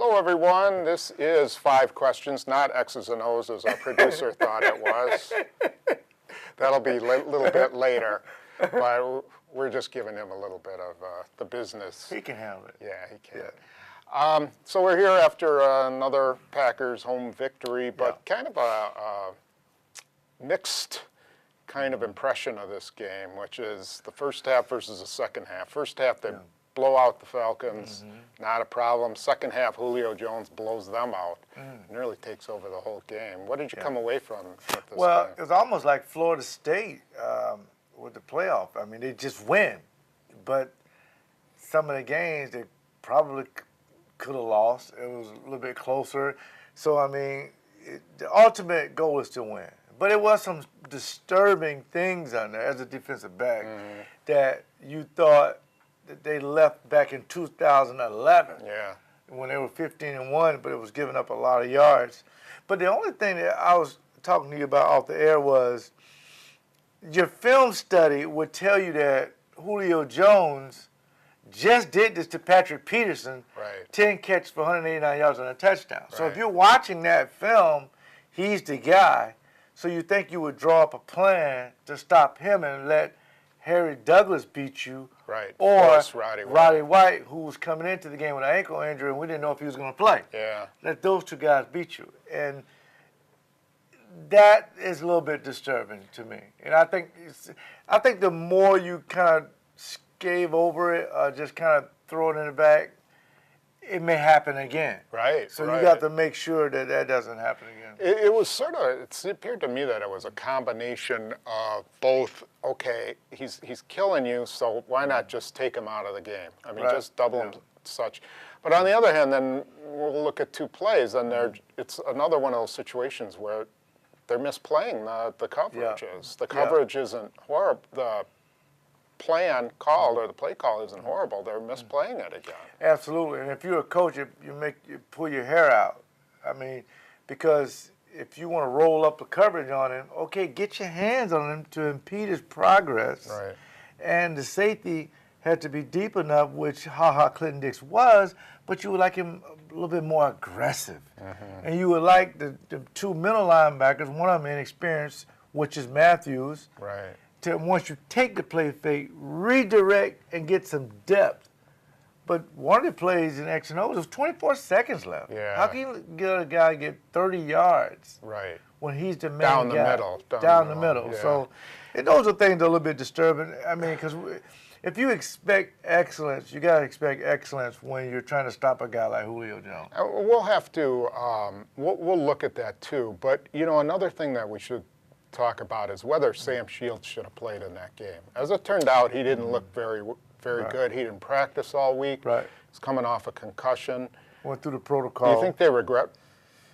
Hello, everyone. This is 5 questions, not X's and O's as our producer thought it was. That'll be a little bit later, but we're just giving him a little bit of the business. He can handle it. Yeah, he can. Yeah. So we're here after another Packers home victory, but kind of a mixed kind of impression of this game, which is the first half versus the second half. First half, they blow out the Falcons, not a problem. Second half, Julio Jones blows them out and really takes over the whole game. What did you come away from with this game? It was almost like Florida State with the playoff. I mean, they just win. But some of the games they probably could have lost. It was a little bit closer. So, I mean, the ultimate goal is to win. But it was some disturbing things on there as a defensive back that you thought that they left back in 2011 when they were 15-1, but it was giving up a lot of yards. But the only thing that I was talking to you about off the air was your film study would tell you that Julio Jones just did this to Patrick Peterson, 10 catches for 189 yards and a touchdown. So if you're watching that film, he's the guy. So you think you would draw up a plan to stop him and let Harry Douglas beat you, or Roddy White, who was coming into the game with an ankle injury, and we didn't know if he was going to play. Let those two guys beat you. And that is a little bit disturbing to me. And I think the more you kind of scave over it, just kind of throw it in the back, it may happen again. So you got to make sure that that doesn't happen again. It was sort of, it appeared to me that it was a combination of both, okay, he's killing you, so why not just take him out of the game? I mean, just double him such. But on the other hand, then we'll look at 2 plays, and it's another one of those situations where they're misplaying the coverages. The coverage isn't horrible. The plan called or the play call isn't horrible. They're misplaying it again. Absolutely. And if you're a coach, you pull your hair out. I mean, because if you want to roll up the coverage on him, okay, get your hands on him to impede his progress. And the safety had to be deep enough, which Clinton Dix was, but you would like him a little bit more aggressive. And you would like the 2 middle linebackers, one of them inexperienced, which is Matthews, to, once you take the play fake, redirect and get some depth. But one of the plays in X and O, there's 24 seconds left. How can you get a guy get 30 yards when he's the main guy? Down the middle. So those are things that are a little bit disturbing. I mean, because if you expect excellence, you got to expect excellence when you're trying to stop a guy like Julio Jones. We'll have to, we'll look at that too. But, you know, another thing that we should talk about is whether Sam Shields should have played in that game. As it turned out, he didn't look very good. He didn't practice all week. He's coming off a concussion. Went through the protocol. Do you think they regret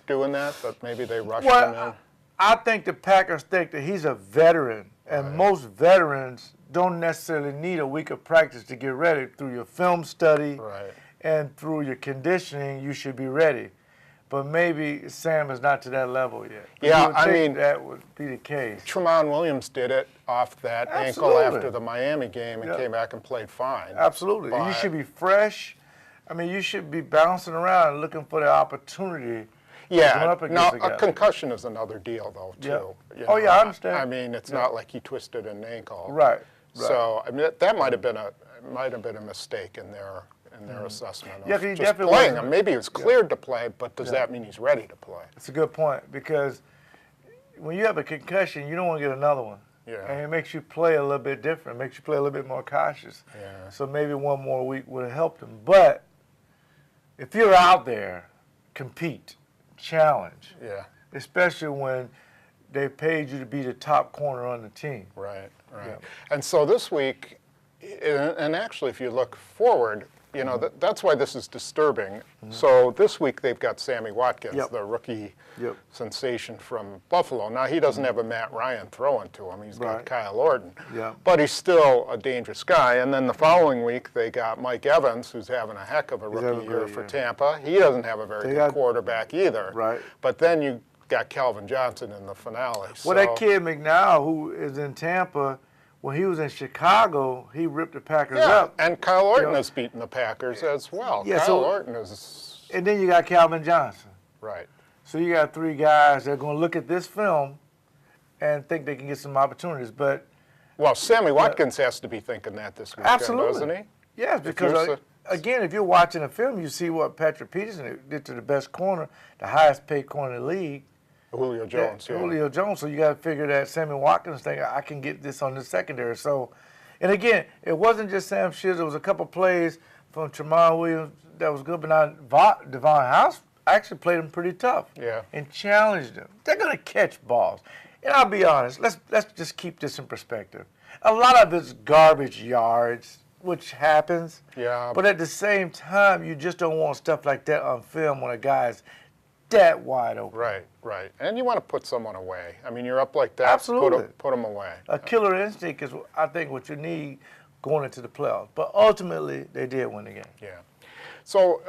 doing that maybe they rushed him in? I think the Packers think that he's a veteran, and most veterans don't necessarily need a week of practice to get ready. Through your film study and through your conditioning, you should be ready. But maybe Sam is not to that level yet. I mean, that would be the case. Tramon Williams did it off that ankle after the Miami game and came back and played fine. But you should be fresh. I mean, you should be bouncing around looking for the opportunity. Now, a concussion is another deal, though, too. You know, I understand. I mean, it's not like he twisted an ankle. So, I mean, that might have been a mistake in their assessment of just playing him. Maybe he was cleared to play, but does that mean he's ready to play? That's a good point, because when you have a concussion, you don't want to get another one. And it makes you play a little bit different. It makes you play a little bit more cautious. So maybe one more week would have helped him. But if you're out there, compete, challenge. Especially when they paid you to be the top corner on the team. And so this week, and actually if you look forward, you know, that's why this is disturbing. So this week they've got Sammy Watkins, the rookie sensation from Buffalo. Now, he doesn't have a Matt Ryan throwing to him. He's got Kyle Orton. But he's still a dangerous guy. And then the following week they got Mike Evans, who's having a heck of a rookie year for Tampa. He doesn't have a very good quarterback either. But then you got Calvin Johnson in the finale. Well, that kid McNow, who is in Tampa, when he was in Chicago, he ripped the Packers up. And Kyle Orton has beaten the Packers as well. Kyle Orton is And then you got Calvin Johnson. Right. So you got 3 guys that are going to look at this film and think they can get some opportunities. But well, Sammy Watkins has to be thinking that this weekend, absolutely. doesn't he? Yes, because again, if you're watching a film, you see what Patrick Peterson did to the best corner, the highest paid corner in the league. Julio Jones, yeah. Julio Jones. So you got to figure that Sammy Watkins thing, I can get this on the secondary. So, and again, it wasn't just Sam Shields. There was a couple plays from Tremont Williams that was good, but now Devon House actually played him pretty tough. Yeah. And challenged him. They're going to catch balls. And I'll be honest, let's just keep this in perspective. A lot of it's garbage yards, which happens. Yeah. But at the same time, you just don't want stuff like that on film when a guy's that wide open. Right, right. And you want to put someone away. I mean, you're up like that. Absolutely. Put them away. A killer instinct is, I think, what you need going into the playoffs. But ultimately, they did win the game. Yeah. So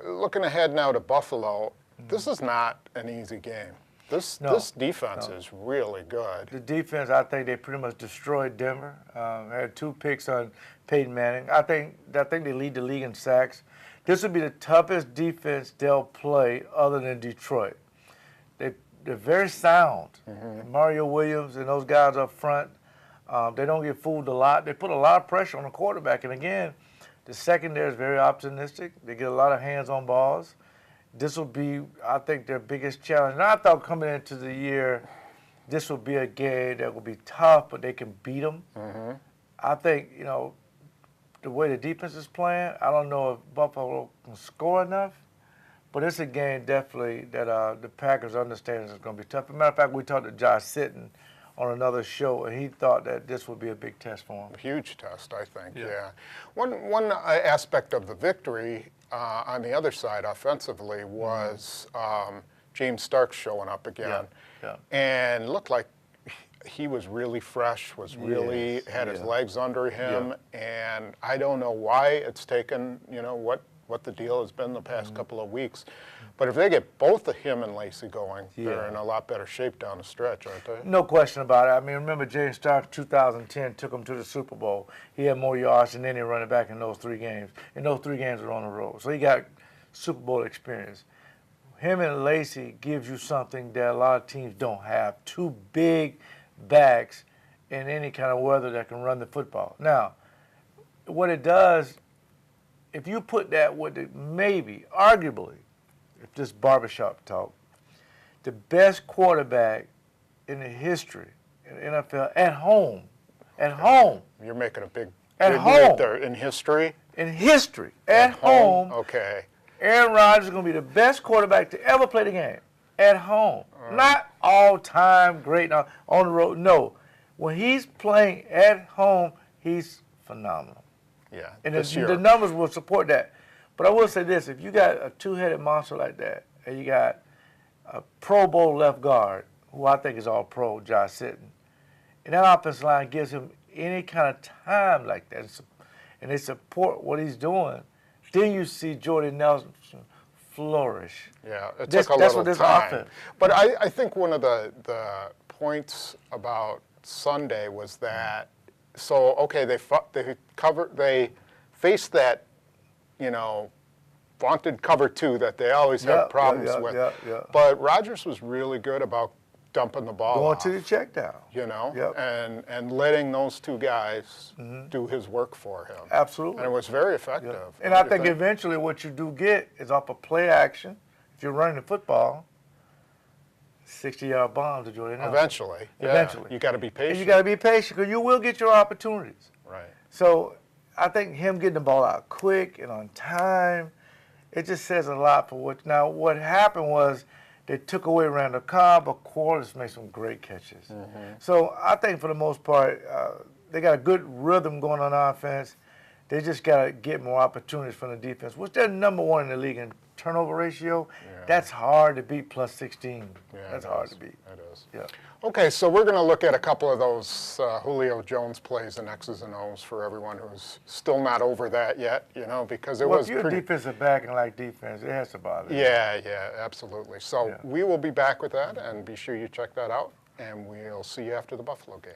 looking ahead now to Buffalo, this is not an easy game. This defense is really good. The defense, I think they pretty much destroyed Denver. Had 2 picks on Peyton Manning. I think they lead the league in sacks. This would be the toughest defense they'll play other than Detroit. They're very sound. Mario Williams and those guys up front, they don't get fooled a lot. They put a lot of pressure on the quarterback. And again, the secondary is very optimistic. They get a lot of hands on balls. This will be, I think, their biggest challenge. And I thought coming into the year, this will be a game that will be tough, but they can beat them. I think, the way the defense is playing, I don't know if Buffalo can score enough, but it's a game definitely that the Packers understand is going to be tough. As a matter of fact, we talked to Josh Sitton on another show, and he thought that this would be a big test for him. A huge test, I think, yeah. One aspect of the victory on the other side offensively was James Starks showing up again. And looked like he was really fresh, was really had his legs under him, and I don't know why it's taken, what the deal has been the past couple of weeks. But if they get both of him and Lacey going, they're in a lot better shape down the stretch, aren't they? No question about it. I mean, remember James Starks, 2010, took him to the Super Bowl. He had more yards than any running back in those 3 games. And those 3 games were on the road. So he got Super Bowl experience. Him and Lacey gives you something that a lot of teams don't have. 2 big backs in any kind of weather that can run the football. Now, what it does, if you put that with arguably, if this barbershop talk, the best quarterback in the history in the NFL at home. You're making a big home there in history. At home. Okay. Aaron Rodgers is going to be the best quarterback to ever play the game at home. Not all time great on the road. No, when he's playing at home, he's phenomenal. Yeah. And the numbers will support that. But I will say this, if you got a 2-headed monster like that, and you got a Pro Bowl left guard, who I think is all pro, Josh Sitton, and that offensive line gives him any kind of time like that, and they support what he's doing, then you see Jordan Nelson flourish. Yeah, it took a little time. Offense. But I think one of the points about Sunday was that, so, okay, they faced that, vaunted cover 2 that they always have problems with. But Rodgers was really good about dumping the ball going off, to the check down. And letting those 2 guys do his work for him. Absolutely. And it was very effective. And I think eventually what you do get is off a play action, if you're running the football, 60-yard bomb to Jordan Nelson. Eventually. You got to be patient. And you got to be patient because you will get your opportunities. Right. So I think him getting the ball out quick and on time, it just says a lot for what. Now, what happened was they took away Randall Cobb, but Quarles made some great catches. So I think for the most part, they got a good rhythm going on offense. They just got to get more opportunities from the defense, which they're number 1 in the league in turnover ratio. That's hard to beat, plus 16. That's hard to beat. That is. Yeah. Okay, so we're going to look at a couple of those Julio Jones plays and X's and O's for everyone who's still not over that yet, because it was if you're a defensive back and like defense, it has to bother you. Yeah, absolutely. So we will be back with that, and be sure you check that out, and we'll see you after the Buffalo game.